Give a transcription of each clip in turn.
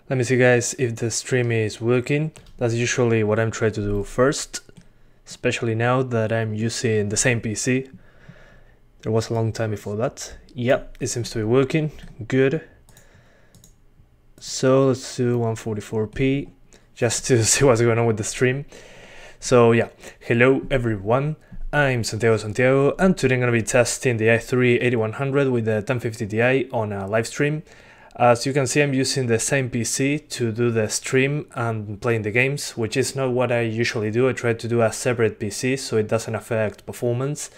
Let me see guys if the stream is working. That's usually what I'm trying to do first, especially now that I'm using the same PC. There was a long time before that. Yep, it seems to be working. Good. So let's do 144p just to see what's going on with the stream. So yeah, hello everyone. I'm Santiago, and today I'm going to be testing the i3-8100 with the 1050 Ti on a live stream. As you can see, I'm using the same PC to do the stream and playing the games, which is not what I usually do. I try to do a separate PC so it doesn't affect performance.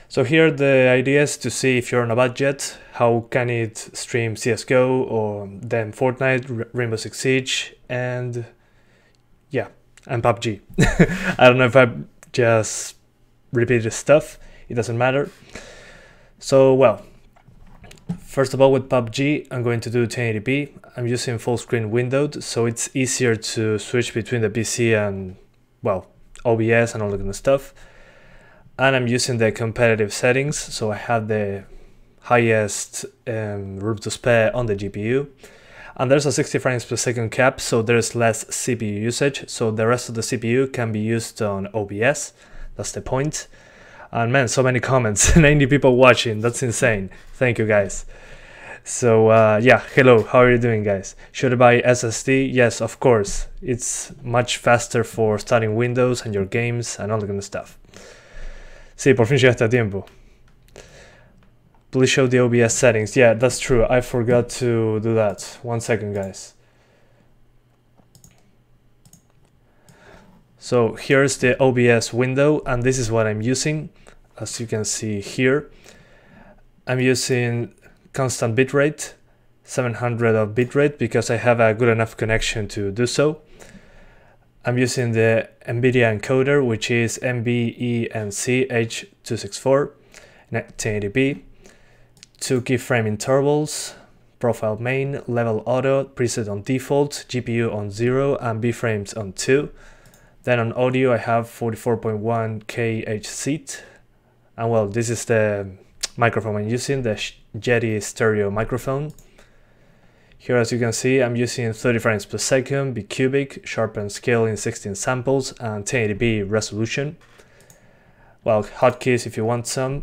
So here the idea is to see if you're on a budget, how can it stream CSGO or then Fortnite, Rainbow Six Siege, and yeah, and PUBG. I don't know if I just repeated stuff, it doesn't matter. So well, first of all, with PUBG, I'm going to do 1080p. I'm using full screen windowed, so it's easier to switch between the PC and, well, OBS and all that kind of stuff. And I'm using the competitive settings, so I have the highest room to spare on the GPU. And there's a 60 frames per second cap, so there's less CPU usage, so the rest of the CPU can be used on OBS. That's the point. And man, so many comments, 90 people watching, that's insane. Thank you guys. So yeah, hello, how are you doing guys? Should I buy SSD? Yes, of course. It's much faster for starting Windows and your games and all that kind of stuff. Sí, por fin llegaste a tiempo. Please show the OBS settings. Yeah, that's true, I forgot to do that. 1 second guys. So here's the OBS window, and this is what I'm using. As you can see here, I'm using constant bitrate, 700 of bitrate, because I have a good enough connection to do so. I'm using the NVIDIA encoder, which is NVENC-H264, 1080p, 2 keyframe intervals, profile main, level auto, preset on default, GPU on 0 and B-frames on 2. Then on audio I have 44.1K H seat. And well, this is the microphone I'm using, the Yeti stereo microphone. Here as you can see, I'm using 30 frames per second, bicubic, sharpen scale in 16 samples, and 1080p resolution. Well, hotkeys if you want some,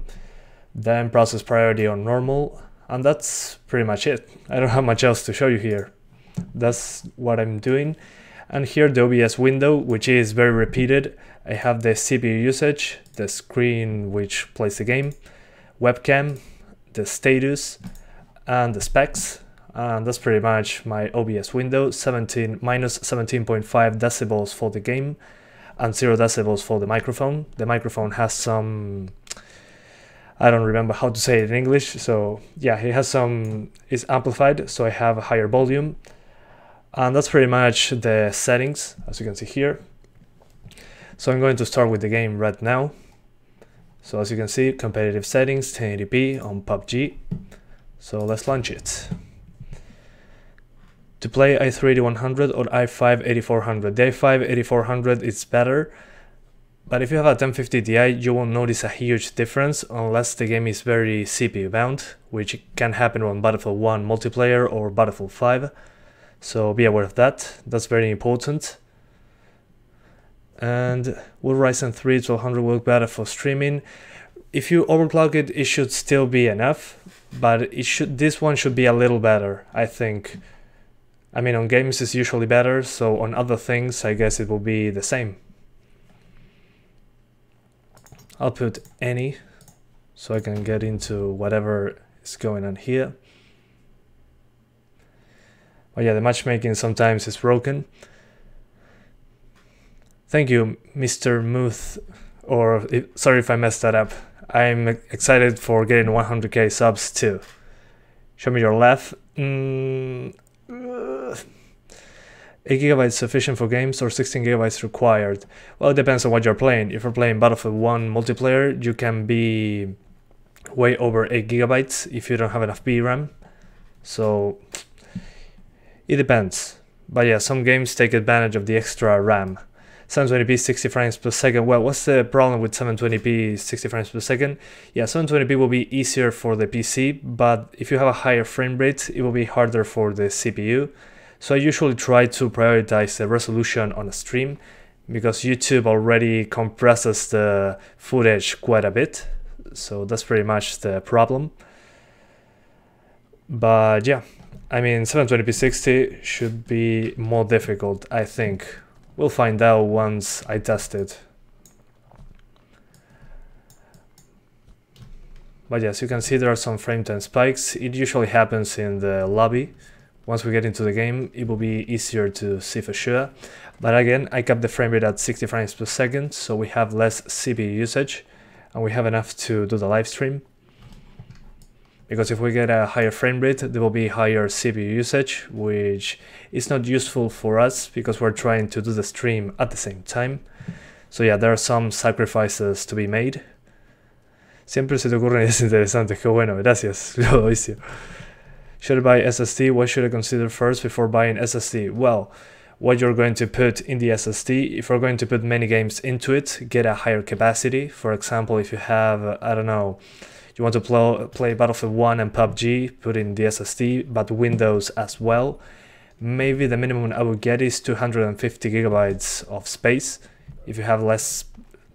then process priority on normal, and that's pretty much it. I don't have much else to show you here. That's what I'm doing. And here the OBS window, which is very repeated. I have the CPU usage, the screen which plays the game, webcam, the status, and the specs. And that's pretty much my OBS window. Minus 17.5 decibels for the game and 0 decibels for the microphone. The microphone has some, I don't remember how to say it in English, so yeah, it has some, it's amplified, so I have a higher volume. And that's pretty much the settings, as you can see here. So I'm going to start with the game right now. So as you can see, competitive settings, 1080p on PUBG. So let's launch it. To play i3-8100 or i5-8400. The i5-8400 is better, but if you have a 1050 Ti, you won't notice a huge difference unless the game is very CPU bound, which can happen on Battlefield 1 multiplayer or Battlefield 5. So be aware of that, that's very important. And will Ryzen 3 1200 work better for streaming? If you overclock it, it should still be enough, but this one should be a little better, I think. I mean, on games it's usually better, so on other things I guess it will be the same. I'll put any, so I can get into whatever is going on here. Oh yeah, the matchmaking sometimes is broken. Thank you, Mr. Muth, or sorry if I messed that up. I'm excited for getting 100k subs too. Show me your laugh. 8 GB sufficient for games or 16 GB required? Well, it depends on what you're playing. If you're playing Battlefield 1 multiplayer, you can be way over 8 GB if you don't have enough VRAM. So it depends. But yeah, some games take advantage of the extra RAM. 720p 60 frames per second. Well, what's the problem with 720p 60 frames per second? Yeah, 720p will be easier for the PC, but if you have a higher frame rate, it will be harder for the CPU. So I usually try to prioritize the resolution on a stream because YouTube already compresses the footage quite a bit. So that's pretty much the problem. But yeah, I mean 720p 60 should be more difficult, I think. We'll find out once I test it. But yes, you can see there are some frame time spikes. It usually happens in the lobby. Once we get into the game, it will be easier to see for sure. But again, I kept the frame rate at 60 frames per second, so we have less CPU usage, and we have enough to do the live stream. Because if we get a higher frame rate, there will be higher CPU usage, which is not useful for us because we're trying to do the stream at the same time. So yeah, there are some sacrifices to be made. Siempre se te ocurren ideas interesantes, qué bueno, gracias, Loicio. Should I buy SSD? What should I consider first before buying SSD? Well, what you're going to put in the SSD, if you're going to put many games into it, get a higher capacity. For example, if you have, I don't know, you want to play Battlefield 1 and PUBG, put in the SSD, but Windows as well. Maybe the minimum I would get is 250 gigabytes of space. If you have less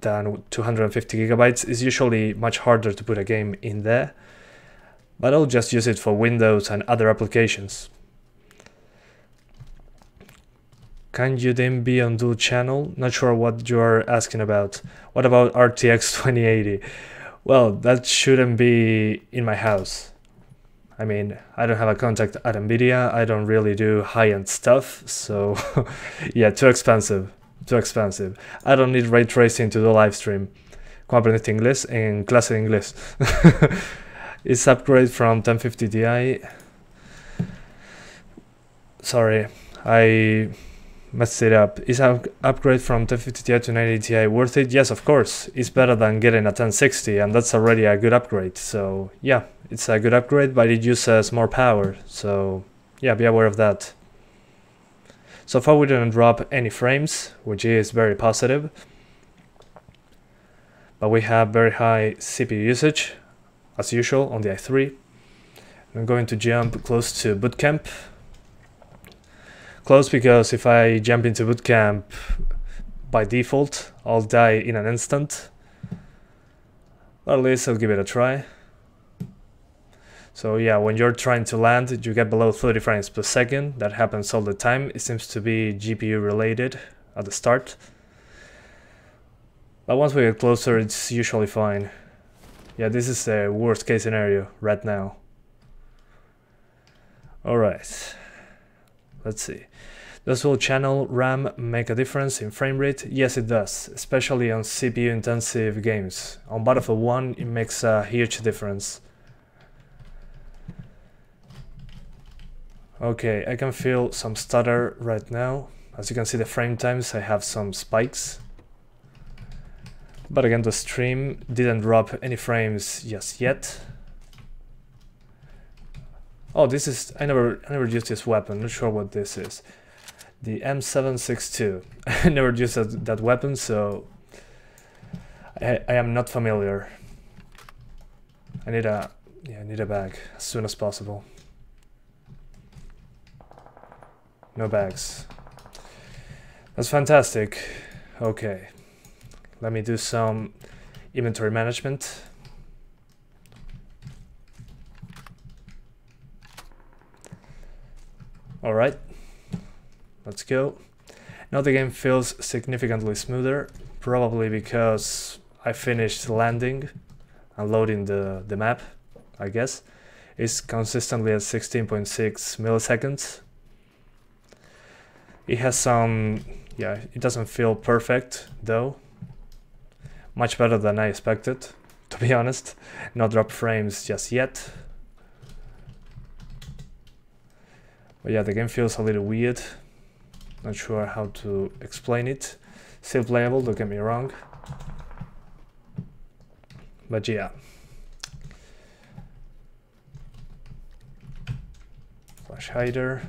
than 250 gigabytes, it's usually much harder to put a game in there. But I'll just use it for Windows and other applications. Can you then be on dual channel? Not sure what you're asking about. What about RTX 2080? Well, that shouldn't be in my house. I mean, I don't have a contact at NVIDIA, I don't really do high-end stuff, so yeah, too expensive. I don't need ray tracing to do live stream. ¿Cómo aprendiste inglés? En clase de inglés. It's upgrade from 1050 Ti. Sorry, I messed it up. Is an upgrade from 1050 Ti to 980 Ti worth it? Yes, of course. It's better than getting a 1060, and that's already a good upgrade. So yeah, it's a good upgrade, but it uses more power. So yeah, be aware of that. So far we didn't drop any frames, which is very positive. But we have very high CPU usage, as usual, on the i3. I'm going to jump close to bootcamp. Close because if I jump into bootcamp by default, I'll die in an instant. But at least I'll give it a try. So yeah, when you're trying to land, you get below 30 frames per second. That happens all the time. It seems to be GPU related at the start. But once we get closer, it's usually fine. Yeah, this is the worst case scenario right now. Alright. Let's see. Does dual channel RAM make a difference in frame rate? Yes, it does, especially on CPU intensive games. On Battlefield 1, it makes a huge difference. Okay, I can feel some stutter right now. As you can see, the frame times, I have some spikes. But again, the stream didn't drop any frames just yet. Oh, this is, I never used this weapon, not sure what this is. The M762. I never used that weapon, so I am not familiar. I need a bag as soon as possible. No bags. That's fantastic. Okay. Let me do some inventory management. Alright. Let's go. Now the game feels significantly smoother, probably because I finished landing and loading the map, I guess. It's consistently at 16.6 milliseconds. It has some, yeah, it doesn't feel perfect though. Much better than I expected, to be honest. No drop frames just yet. But yeah, the game feels a little weird. Not sure how to explain it. Still playable, don't get me wrong. But yeah. Flash hider,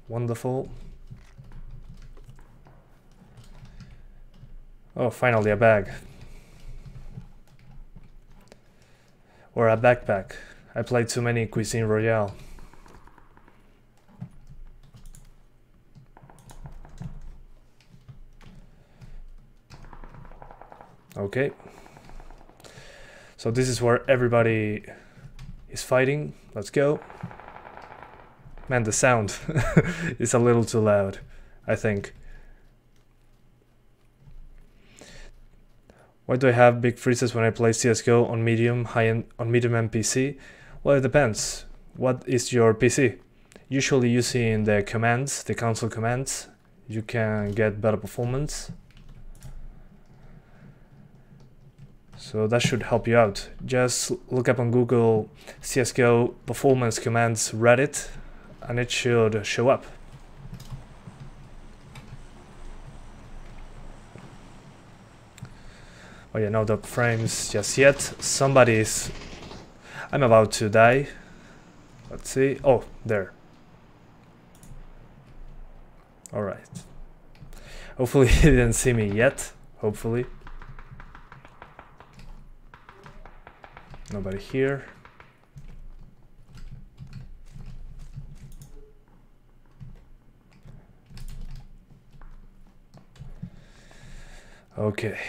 wonderful. Oh, finally a bag. Or a backpack. I played too many Cuisine Royale. Okay. So this is where everybody is fighting. Let's go. Man, the sound is a little too loud, I think. Why do I have big freezes when I play CSGO on medium, high-end, on medium end PC? Well, it depends. What is your PC? Usually using the commands, the console commands, you can get better performance. So that should help you out. Just look up on Google CSGO performance commands Reddit and it should show up. Oh yeah, no drop frames just yet. Somebody's... I'm about to die. Let's see. Oh, there. Alright. Hopefully he didn't see me yet. Hopefully. Nobody here. Okay.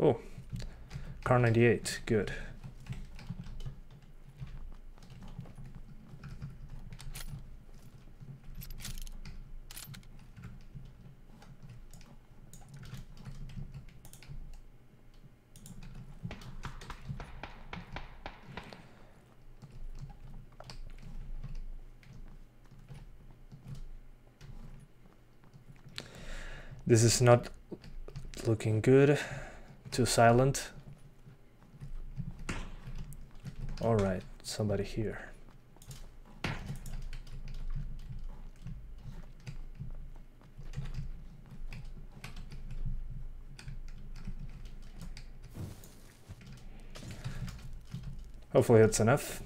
Oh, car 98, good. This is not looking good. Too silent. All right, somebody here. Hopefully that's enough.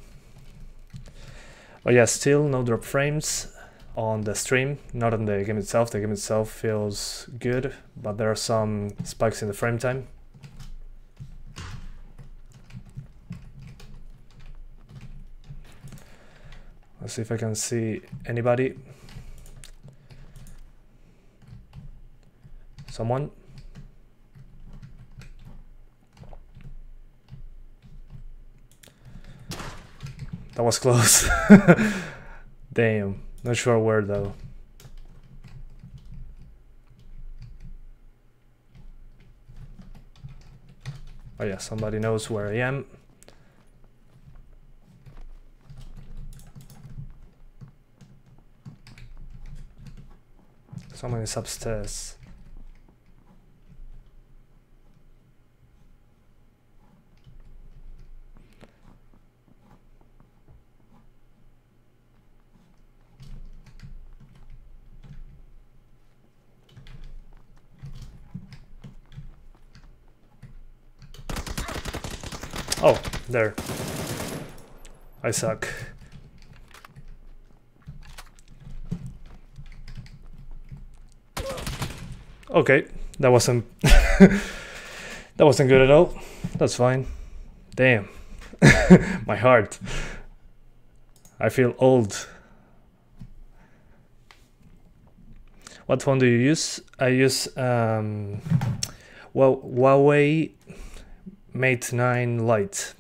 But yeah, still no drop frames on the stream, not on the game itself. The game itself feels good, but there are some spikes in the frame time. Let's see if I can see anybody. Someone? That was close. Damn. Not sure where though. Oh yeah, somebody knows where I am. Someone is upstairs. Oh, there. I suck. Okay, that wasn't that wasn't good at all. That's fine. Damn. My heart. I feel old. What phone do you use? I use well, Huawei Mate 9 Lite.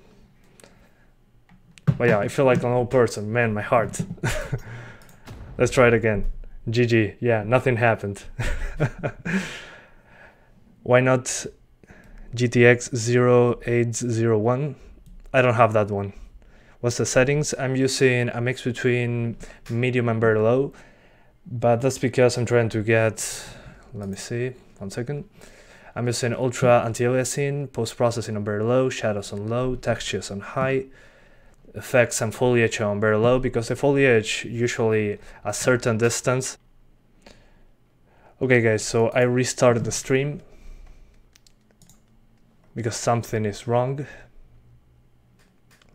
But yeah, I feel like an old person. Man, my heart. Let's try it again. GG. Yeah, nothing happened. Why not GTX 0801? I don't have that one. What's the settings? I'm using a mix between medium and very low, but that's because I'm trying to get, let me see, 1 second. I'm using ultra anti-aliasing, post-processing on very low, shadows on low, textures on high, effects and foliage on very low, because the foliage usually a certain distance. Okay guys, so I restarted the stream because something is wrong.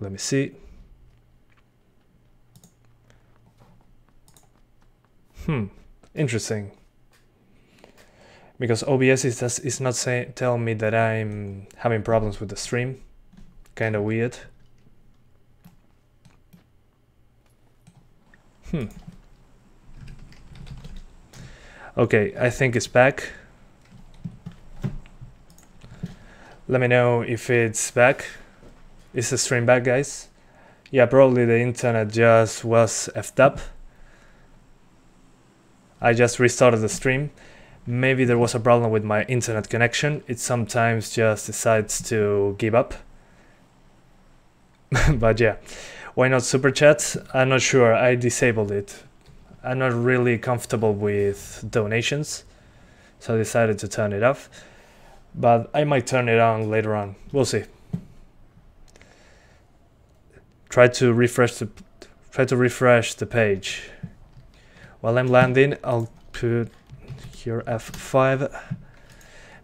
Let me see. Interesting. Because OBS is not telling me that I'm having problems with the stream. Kinda weird. Okay, I think it's back. Let me know if it's back. Is the stream back, guys? Yeah, probably the internet just was effed up. I just restarted the stream. Maybe there was a problem with my internet connection. It sometimes just decides to give up. But yeah, why not super chat? I'm not sure, I disabled it. I'm not really comfortable with donations, so I decided to turn it off. But I might turn it on later on, we'll see. Try to refresh the page. While I'm landing, I'll put here F5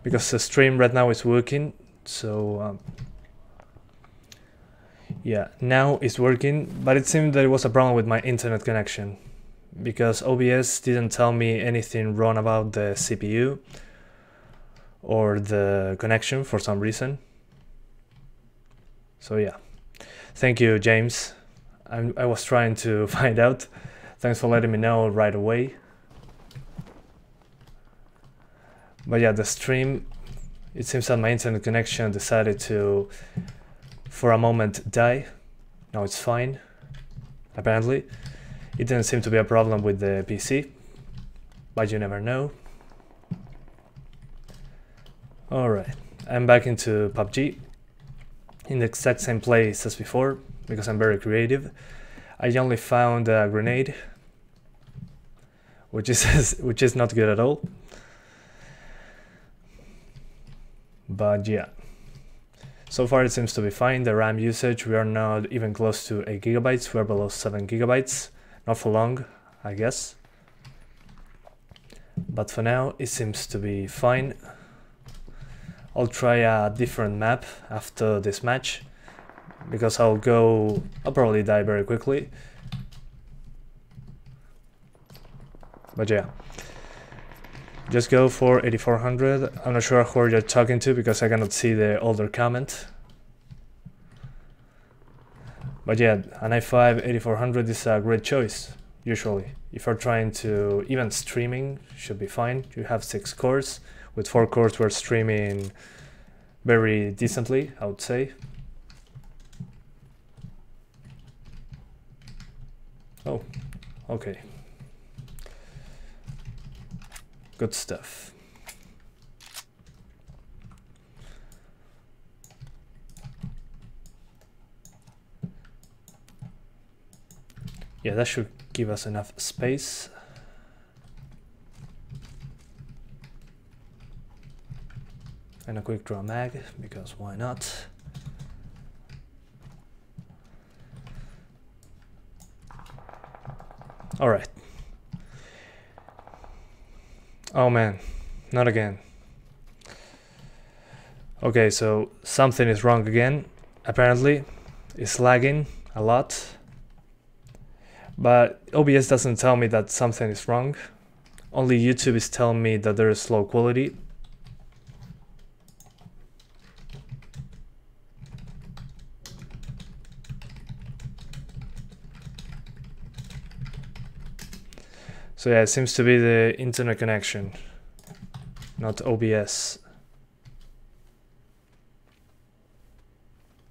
because the stream right now is working. So yeah, now it's working, but it seemed that it was a problem with my internet connection because OBS didn't tell me anything wrong about the CPU or the connection for some reason. So yeah, thank you, James. I was trying to find out. Thanks for letting me know right away. But yeah, the stream, it seems that my internet connection decided to, for a moment, die. Now it's fine, apparently. It didn't seem to be a problem with the PC, but you never know. Alright, I'm back into PUBG, in the exact same place as before, because I'm very creative. I only found a grenade, which is not good at all. But yeah, so far it seems to be fine. The RAM usage, we are not even close to 8 GB, we are below 7 GB. Not for long, I guess. But for now, it seems to be fine. I'll try a different map after this match, because I'll probably die very quickly. But yeah, just go for 8400. I'm not sure who you're talking to because I cannot see the older comment. But yeah, an i5 8400 is a great choice, usually. If you're trying to, even streaming should be fine. You have 6 cores. With 4 cores we're streaming very decently, I would say. Oh, okay. Good stuff. Yeah, that should give us enough space. And a quick draw mag, because why not? Alright. Oh man, not again. Okay, so something is wrong again. Apparently, it's lagging a lot. But OBS doesn't tell me that something is wrong. Only YouTube is telling me that there is low quality. So yeah, it seems to be the internet connection, not OBS.